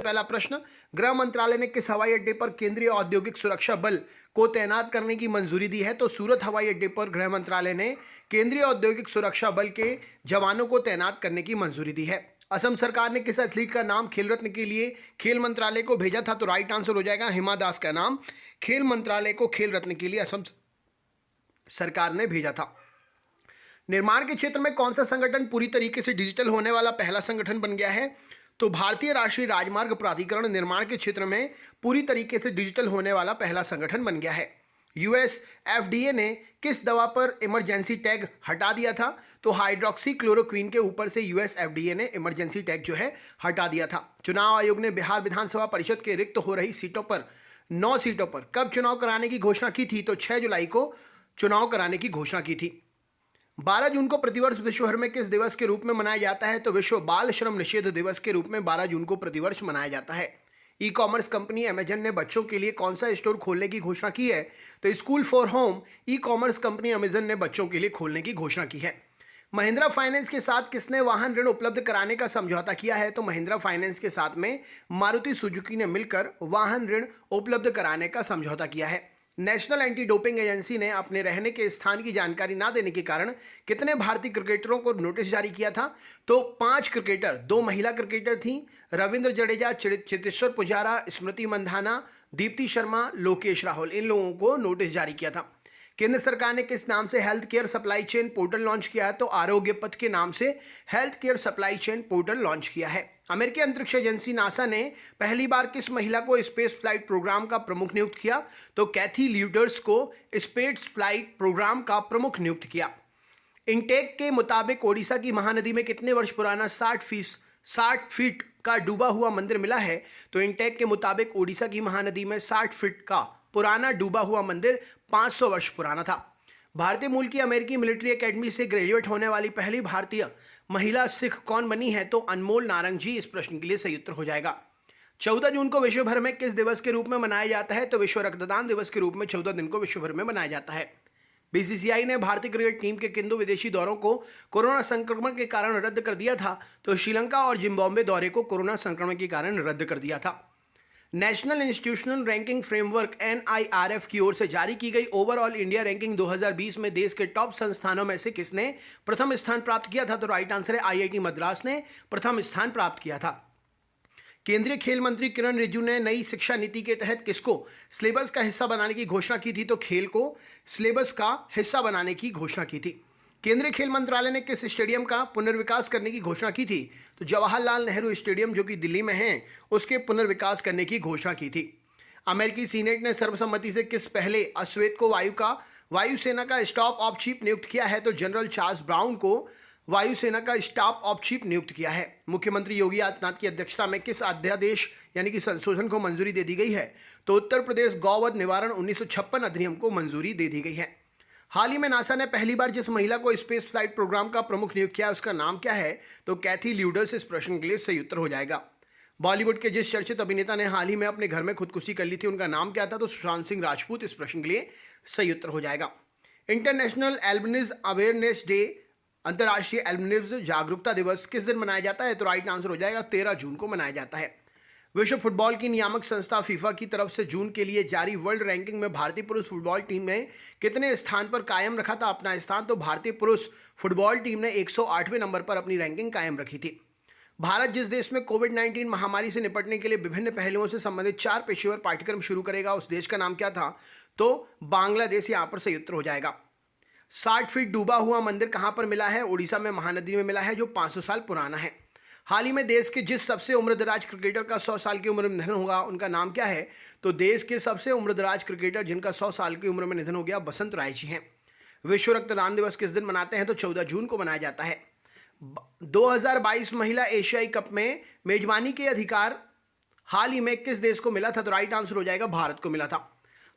पहला प्रश्न, गृह मंत्रालय ने किस हवाई अड्डे पर केंद्रीय औद्योगिक सुरक्षा बल को तैनात करने की मंजूरी दी है? तो सूरत हवाई अड्डे पर गृह मंत्रालय ने केंद्रीय औद्योगिक सुरक्षा बल के जवानों को तैनात करने की मंजूरी दी है। असम सरकार ने किस एथलीट का नाम खेल रत्न के लिए खेल मंत्रालय को भेजा था? तो राइट आंसर हो जाएगा हिमा दास का नाम खेल मंत्रालय को खेल रत्न के लिए असम सरकार ने भेजा था। निर्माण के क्षेत्र में कौन सा संगठन पूरी तरीके से डिजिटल होने वाला पहला संगठन बन गया है? तो भारतीय राष्ट्रीय राजमार्ग प्राधिकरण निर्माण के क्षेत्र में पूरी तरीके से डिजिटल होने वाला पहला संगठन बन गया है। यूएस एफडीए ने किस दवा पर इमरजेंसी टैग हटा दिया था? तो हाइड्रोक्सी क्लोरोक्वीन के ऊपर से यूएस एफडीए ने इमरजेंसी टैग जो है हटा दिया था। चुनाव आयोग ने बिहार विधानसभा परिषद के रिक्त हो रही सीटों पर 9 सीटों पर कब चुनाव कराने की घोषणा की थी? तो 6 जुलाई को चुनाव कराने की घोषणा की थी। 12 जून को प्रतिवर्ष विश्व भर में किस दिवस के रूप में मनाया जाता है? तो विश्व बाल श्रम निषेध दिवस के रूप में 12 जून को प्रतिवर्ष मनाया जाता है। ई कॉमर्स कंपनी अमेजन ने बच्चों के लिए कौन सा स्टोर खोलने की घोषणा की है? तो school for home e commerce company Amazon ने बच्चों के लिए खोलने की घोषणा की है। महिंद्रा फाइनेंस के साथ किसने वाहन ऋण उपलब्ध कराने का समझौता किया है? तो महिंद्रा फाइनेंस के साथ में मारुति सुजुकी ने मिलकर वाहन ऋण उपलब्ध कराने का समझौता किया है। नेशनल एंटी डोपिंग एजेंसी ने अपने रहने के स्थान की जानकारी ना देने के कारण कितने भारतीय क्रिकेटरों को नोटिस जारी किया था? तो 5 क्रिकेटर, 2 महिला क्रिकेटर थीं, रविंद्र जडेजा, चेतेश्वर पुजारा, स्मृति मंधाना, दीप्ति शर्मा, लोकेश राहुल, इन लोगों को नोटिस जारी किया था। केंद्र सरकार ने किस नाम से health care supply chain portal launch किया है? तो आरोग्य पथ के नाम से health care supply chain portal launch किया है। अमेरिकी अंतरिक्ष एजेंसी नासा ने पहली बार किस महिला को स्पेस फ्लाइट प्रोग्राम का प्रमुख नियुक्त किया? तो कैथी ल्यूडर्स को स्पेस फ्लाइट प्रोग्राम का प्रमुख नियुक्त किया। इंटेक के मुताबिक ओडिशा की महानदी में कितने वर्ष पुराना 60 फीट का डूबा हुआ मंदिर मिला है? तो इंटेक के मुताबिक ओडिशा की महानदी में 60 फीट का पुराना डूबा हुआ मंदिर 500 वर्ष पुराना था। भारतीय मूल की अमेरिकी मिलिट्री एकेडमी से ग्रेजुएट होने वाली पहली भारतीय महिला सिख कौन बनी है? तो अनमोल नारंग जी। इस प्रश्न के लिए सही उत्तर हो जाएगा। 14 जून को विश्व भर में किस दिवस के रूप में मनाया जाता है? तो विश्व रक्तदान दिवस के रूप में 14 दिन को विश्व भर में मनाया जाता है। बीसीसीआई ने भारतीय क्रिकेट टीम के किन 2 विदेशी दौरों को कोरोना संक्रमण के कारण रद्द कर दिया था? तो श्रीलंका और जिम्बाब्वे दौरे को कोरोना संक्रमण के कारण रद्द कर दिया था। National institutional ranking framework NIRF की ओर से जारी की गई ओवरऑल इंडिया रैंकिंग 2020 में देश के टॉप संस्थानों में से किसने प्रथम स्थान प्राप्त किया था? तो राइट आंसर है आईआईटी मद्रास ने प्रथम स्थान प्राप्त किया था। केंद्रीय खेल मंत्री किरण रिजिजू ने नई शिक्षा नीति के तहत किसको सिलेबस का हिस्सा बनाने की घोषणा की थी? तो खेल को सिलेबस का हिस्सा बनाने की घोषणा की थी। केंद्रीय खेल मंत्रालय ने किस स्टेडियम का पुनर्विकास करने की घोषणा की थी? तो जवाहरलाल नेहरू स्टेडियम जो कि दिल्ली में है उसके पुनर्विकास करने की घोषणा की थी। अमेरिकी सीनेट ने सर्वसम्मति से किस पहले अश्वेत को वायुसेना का स्टाफ ऑफ चीफ नियुक्त किया है? तो जनरल चार्ल्स ब्राउन को वायुसेना का स्टाफ ऑफ चीफ नियुक्त किया है। मुख्यमंत्री योगी आदित्यनाथ की अध्यक्षता में किस अध्यादेश यानी कि संशोधन को मंजूरी दे दी गई है? तो उत्तर प्रदेश गौवध निवारण 1956 अधिनियम को मंजूरी दे दी गई है। हाल ही में नासा ने पहली बार जिस महिला को स्पेस फ्लाइट प्रोग्राम का प्रमुख नियुक्त किया उसका नाम क्या है? तो कैथी ल्यूडर्स। इस प्रश्न के लिए सही उत्तर हो जाएगा। बॉलीवुड के जिस चर्चित अभिनेता ने हाल ही में अपने घर में खुदकुशी कर ली थी उनका नाम क्या था? तो सुशांत सिंह राजपूत। इस प्रश्न के लिए सही उत्तर हो जाएगा। इंटरनेशनल एल्बिनिज्म अवेयरनेस डे, अंतर्राष्ट्रीय एल्बिनिज्म जागरूकता दिवस किस दिन मनाया जाता है? तो राइट आंसर हो जाएगा 13 जून को मनाया जाता है। विश्व फुटबॉल की नियामक संस्था फीफा की तरफ से जून के लिए जारी वर्ल्ड रैंकिंग में भारतीय पुरुष फुटबॉल टीम ने कितने स्थान पर कायम रखा था अपना स्थान? तो भारतीय पुरुष फुटबॉल टीम ने 108वें नंबर पर अपनी रैंकिंग कायम रखी थी। भारत जिस देश में कोविड-19 महामारी से निपटने के लिए विभिन्न पहलुओं से संबंधित 4 पेशेवर पाठ्यक्रम शुरू करेगा उस देश का नाम क्या था? तो बांग्लादेश। यहाँ पर सही उत्तर हो जाएगा। 60 फीट डूबा हुआ मंदिर कहाँ पर मिला है? ओडिशा में महानदी में मिला है जो 500 साल पुराना है। हाल ही में देश के जिस सबसे उम्रदराज क्रिकेटर का 100 साल की उम्र में निधन होगा उनका नाम क्या है? तो देश के सबसे उम्रदराज क्रिकेटर जिनका 100 साल की उम्र में निधन हो गया बसंत राय जी हैं। विश्व रक्तदान दिवस किस दिन मनाते हैं? तो 14 जून को मनाया जाता है। 2022 महिला एशियाई कप में मेजबानी के अधिकार हाल ही में किस देश को मिला था? तो राइट आंसर हो जाएगा भारत को मिला था।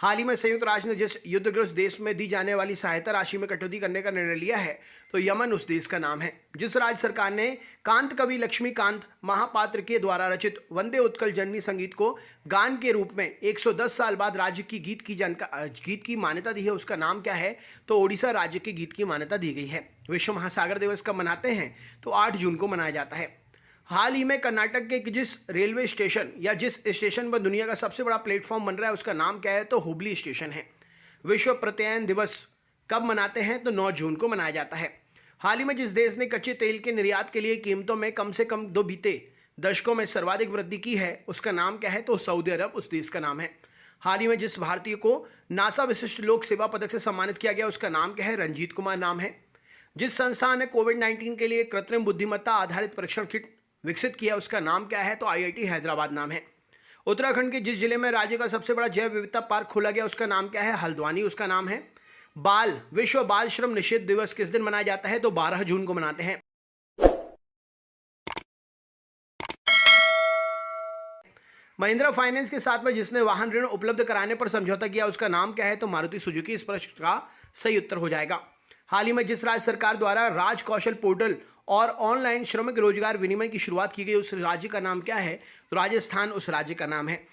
हाल ही में संयुक्त राष्ट्र ने जिस युद्धग्रस्त देश में दी जाने वाली सहायता राशि में कटौती करने का निर्णय लिया है तो यमन उस देश का नाम है। जिस राज्य सरकार ने कांत कवि लक्ष्मीकांत महापात्र के द्वारा रचित वंदे उत्कल जननी संगीत को गान के रूप में 110 साल बाद राज्य की गीत की मान्यता दी है उसका नाम क्या है? तो ओडिशा राज्य के गीत की मान्यता दी गई है। विश्व महासागर दिवस कब मनाते हैं? तो 8 जून को मनाया जाता है। हाल ही में कर्नाटक के जिस रेलवे स्टेशन या जिस स्टेशन पर दुनिया का सबसे बड़ा प्लेटफॉर्म बन रहा है उसका नाम क्या है, तो हुबली स्टेशन है। विश्व प्रत्यायन दिवस कब मनाते हैं, तो 9 जून को मनाया जाता है। हाल ही में जिस देश ने कच्चे तेल के निर्यात के लिए कीमतों में कम से कम 2 बीते दशकों में सर्वाधिक वृद्धि की है उसका नाम क्या है, तो सऊदी अरब उस देश का नाम है। हाल ही में जिस भारतीय को नासा विशिष्ट लोक सेवा पदक से सम्मानित किया गया उसका नाम क्या है, रंजीत कुमार नाम है। जिस संस्थान ने कोविड-19 के लिए कृत्रिम बुद्धिमत्ता आधारित परीक्षण किट विकसित किया उसका नाम क्या है, तो आईआईटी हैदराबाद नाम है। उत्तराखंड के जिस जिले में राज्य का सबसे बड़ा जैव विविधता पार्क खोला गया उसका नाम क्या है, हल्द्वानी उसका नाम है। विश्व बाल श्रम निषेध दिवस किस दिन मनाया जाता है, तो 12 जून को मनाते हैं। महिंद्रा फाइनेंस के साथ में जिसने वाहन ऋण उपलब्ध कराने पर समझौता किया उसका नाम क्या है, तो मारुति सुजुकी इस प्रश्न का सही उत्तर हो जाएगा। हाल ही में जिस राज्य सरकार द्वारा राज कौशल पोर्टल और ऑनलाइन श्रमिक रोजगार विनिमय की शुरुआत की गई उस राज्य का नाम क्या है, तो राजस्थान उस राज्य का नाम है।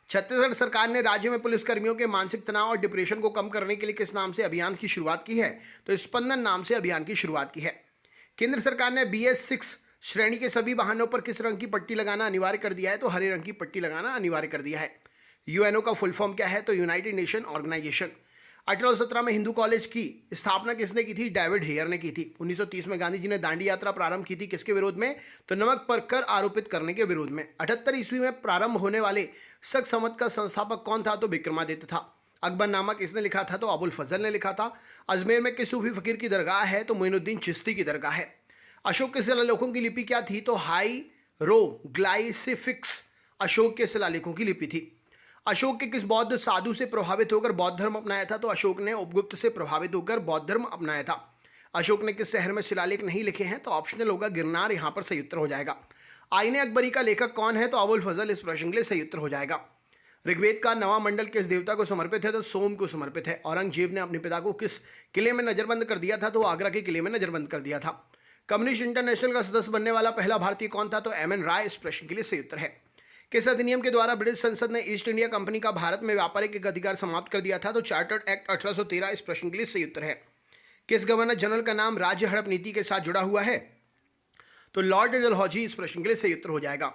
छत्तीसगढ़ सरकार ने राज्य में पुलिसकर्मियों के मानसिक तनाव और डिप्रेशन को कम करने के लिए किस नाम से अभियान की शुरुआत की है, तो स्पंदन नाम से अभियान की शुरुआत की है। केंद्र सरकार ने BS6 श्रेणी के सभी वाहनों पर किस रंग की पट्टी लगाना अनिवार्य कर दिया है, तो हरे रंग की पट्टी लगाना अनिवार्य कर दिया है। UNO का फुल फॉर्म क्या है, तो यूनाइटेड नेशन ऑर्गेनाइजेशन। 1817 में हिंदू कॉलेज की स्थापना किसने की थी, डेविड हेयर ने की थी। 1930 में गांधी जी ने दांडी यात्रा प्रारंभ की थी किसके विरोध में, तो नमक पर कर आरोपित करने के विरोध में। 78 ईस्वी में प्रारंभ होने वाले शक संवत का संस्थापक कौन था, तो विक्रमादित्य था। अकबरनामा किसने लिखा था, तो अबुल फजल ने लिखा था। अजमेर में किस सूफी फकीर की दरगाह है, तो मोइनुद्दीन चिश्ती की दरगाह है। अशोक के शिलालेखों की लिपि क्या थी, तो हाईरोग्लाइफिक्स अशोक के शिलालेखों की लिपि थी। अशोक के किस बौद्ध साधु से प्रभावित होकर बौद्ध धर्म अपनाया था, तो अशोक ने उपगुप्त से प्रभावित होकर बौद्ध धर्म अपनाया था। अशोक ने किस शहर में शिलालेख नहीं लिखे हैं, तो ऑप्शनल होगा गिरनार, यहां पर सही उत्तर हो जाएगा। आईने अकबरी का लेखक कौन है, तो अबुल फजल इस प्रश्न के लिए सही उत्तर हो जाएगा। ऋग्वेद का नवा मंडल किस देवता को समर्पित है, तो सोम को समर्पित है। औरंगजेब ने अपने पिता को किस किले में नजरबंद कर दिया था, तो आगरा के किले में नजरबंद कर दिया था। कम्युनिस्ट इंटरनेशनल का सदस्य बनने वाला पहला भारतीय कौन था, तो MN राय इस प्रश्न के लिए सही उत्तर है। किस अधिनियम के द्वारा ब्रिटिश संसद ने ईस्ट इंडिया कंपनी का भारत में व्यापारिक अधिकार समाप्त कर दिया था, तो चार्टर्ड एक्ट 1813 इस प्रश्न के लिए सही उत्तर है। किस गवर्नर जनरल का नाम राज्य हड़प नीति के साथ जुड़ा हुआ है, तो लॉर्ड डलहौजी इस प्रश्न के लिए सही उत्तर हो जाएगा।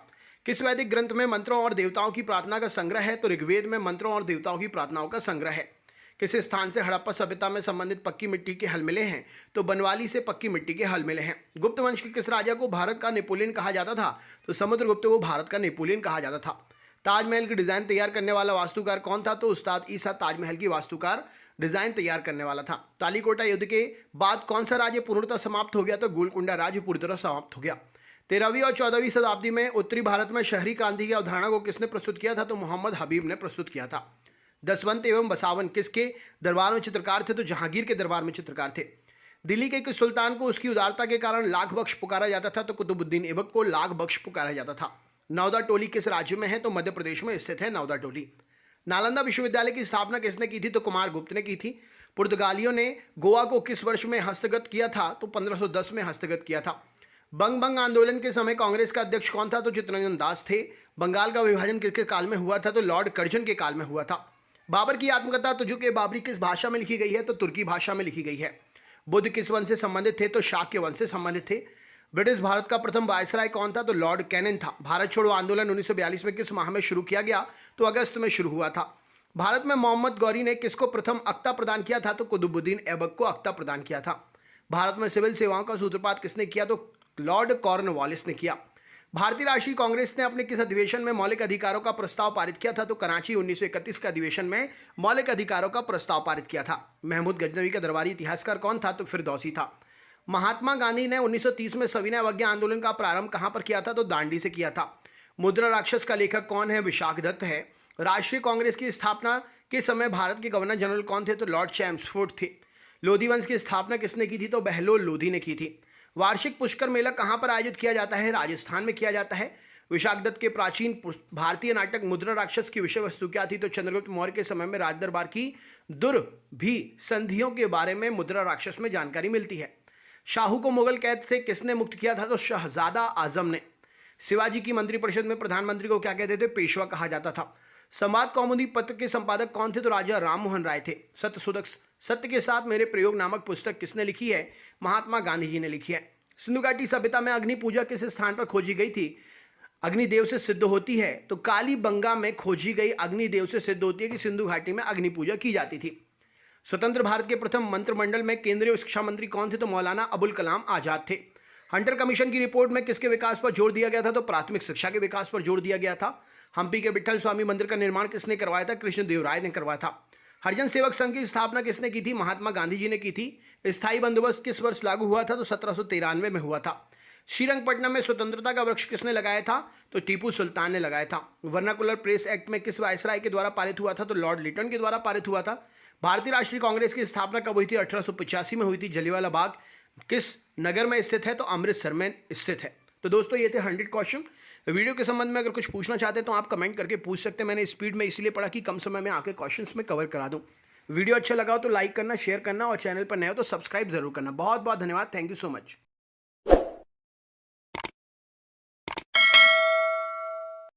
किस वैदिक ग्रंथ में मंत्रों और देवताओं की प्रार्थना का संग्रह है, तो ऋग्वेद में मंत्रों और देवताओं की प्रार्थनाओं का संग्रह है। किस स्थान से हड़प्पा सभ्यता में संबंधित पक्की मिट्टी के हल मिले हैं, तो बनवाली से पक्की मिट्टी के हल मिले हैं। गुप्त वंश के किस राजा को भारत का नेपोलियन कहा जाता था, तो समुद्रगुप्त को भारत का नेपोलियन कहा जाता था। ताजमहल की डिजाइन तैयार करने वाला वास्तुकार कौन था, तो उस्ताद ईसा ताजमहल की वास्तुकार डिजाइन तैयार करने वाला था। तालीकोटा युद्ध के बाद कौन सा राज्य पूर्णतः समाप्त हो गया, तो गोलकुंडा राज्य पूरी तरह समाप्त हो गया। 13वीं और 14वीं शताब्दी में उत्तरी भारत में शहरी क्रांति की अवधारणा को किसने प्रस्तुत किया था, तो मोहम्मद हबीब ने प्रस्तुत किया था। दसवंत एवं बसावन किसके दरबार में चित्रकार थे, तो जहांगीर के दरबार में चित्रकार थे। दिल्ली के किस सुल्तान को उसकी उदारता के कारण लाख बख्श पुकारा जाता था, तो कुतुबुद्दीन ऐबक को लाख बख्श पुकारा जाता था। नौदा टोली किस राज्य में है, तो मध्य प्रदेश में स्थित है नौदा टोली। नालंदा विश्वविद्यालय की स्थापना किसने की थी, तो कुमार गुप्त ने की थी। पुर्तगालियों ने गोवा को किस वर्ष में हस्तगत किया था, तो 1510 में हस्तगत किया था। बंग आंदोलन के समय कांग्रेस का अध्यक्ष कौन था, तो चित्तरंजन दास थे। बंगाल का विभाजन किसके काल में हुआ था, तो लॉर्ड कर्जन के काल में हुआ था। बाबर की आत्मकथा तुझो के बाबरी किस भाषा में लिखी गई है, तो तुर्की भाषा में लिखी गई है। बुद्ध किस वंश से संबंधित थे, तो शाक्य वंश से संबंधित थे। ब्रिटिश भारत का प्रथम वायसराय कौन था, तो लॉर्ड कैनन था। भारत छोड़ो आंदोलन 1942 में किस माह में शुरू किया गया, तो अगस्त में शुरू हुआ था। भारत में मोहम्मद गौरी ने किसको प्रथम अख्ता प्रदान किया था, तो कुतुबुद्दीन ऐबक को अख्ता प्रदान किया था। भारत में सिविल सेवाओं का सूत्रपात किसने किया, तो लॉर्ड कॉर्नवालिस ने किया। भारतीय राष्ट्रीय कांग्रेस ने अपने किस अधिवेशन में मौलिक अधिकारों का प्रस्ताव पारित किया था, तो कराची 1931 के अधिवेशन में मौलिक अधिकारों का प्रस्ताव पारित किया था। महमूद गजनवी का दरबारी इतिहासकार कौन था, तो फिरदौसी था। महात्मा गांधी ने 1930 में सविनय अवज्ञा आंदोलन का प्रारंभ कहां पर किया था, तो दांडी से किया था। मुद्रा राक्षस का लेखक कौन है, विशाख दत्त है। राष्ट्रीय कांग्रेस की स्थापना के समय भारत के गवर्नर जनरल कौन थे, तो लॉर्ड चैम्सफोर्ड थे। लोधी वंश की स्थापना किसने की थी, तो बहलोल लोधी ने की थी। वार्षिक पुष्कर मेला कहां पर आयोजित किया जाता है, राजस्थान में किया जाता है। विशाख दत्त के प्राचीन भारतीय नाटक मुद्रा राक्षस की विषय वस्तु क्या थी, तो चंद्रगुप्त मौर्य के समय में राजदरबार की दुर्भी संधियों के बारे में मुद्रा राक्षस में जानकारी मिलती है। शाहू को मुगल कैद से किसने मुक्त किया था, तो शहजादा आजम ने। शिवाजी की मंत्रिपरिषद में प्रधानमंत्री को क्या कहते थे, पेशवा कहा जाता था। संवाद कौमुदी पत्र के संपादक कौन थे, तो राजा राम मोहन राय थे। सत्य के साथ मेरे प्रयोग नामक पुस्तक किसने लिखी है, महात्मा गांधी जी ने लिखी है। सिंधु घाटी सभ्यता में अग्नि पूजा किस स्थान पर खोजी गई थी? अग्निदेव से सिद्ध होती है। तो कालीबंगा में खोजी गई अग्निदेव से सिद्ध होती है कि सिंधु घाटी में अग्नि पूजा की जाती थी। स्वतंत्र भारत के प्रथम मंत्रिमंडल में केंद्रीय शिक्षा मंत्री कौन थे? तो मौलाना अबुल कलाम आजाद थे। हंटर कमीशन की रिपोर्ट में किसके विकास पर जोर दिया गया था? तो प्राथमिक शिक्षा के विकास पर जोर दिया गया था। हम्पी के विट्ठल स्वामी मंदिर का निर्माण किसने करवाया था? कृष्णदेव राय ने करवाया था। हरिजन सेवक संघ की स्थापना किसने की थी? महात्मा गांधी जी ने की थी। स्थायी बंदोबस्त किस वर्ष लागू हुआ था? तो 1793 में हुआ था। श्रीरंगपट्टनम में स्वतंत्रता का वृक्ष किसने लगाया था? तो टीपू सुल्तान ने लगाया था। वर्नाकुलर प्रेस एक्ट में किस वायसराय के द्वारा पारित हुआ था? तो लॉर्ड लिटन के द्वारा पारित हुआ था। भारतीय राष्ट्रीय कांग्रेस की स्थापना कब हुई थी? 1885 में हुई थी। जलियांवाला बाग किस नगर में स्थित है? तो अमृतसर में स्थित है। तो दोस्तों ये थे 100 क्वेश्चन। वीडियो के संबंध में अगर कुछ पूछना चाहते हैं तो आप कमेंट करके पूछ सकते हैं। मैंने स्पीड में इसलिए पढ़ा कि कम समय में आके क्वेश्चंस में कवर करा दूं। वीडियो अच्छा लगा हो तो लाइक करना, शेयर करना और चैनल पर नए हो तो सब्सक्राइब जरूर करना। बहुत बहुत धन्यवाद। Thank you so much.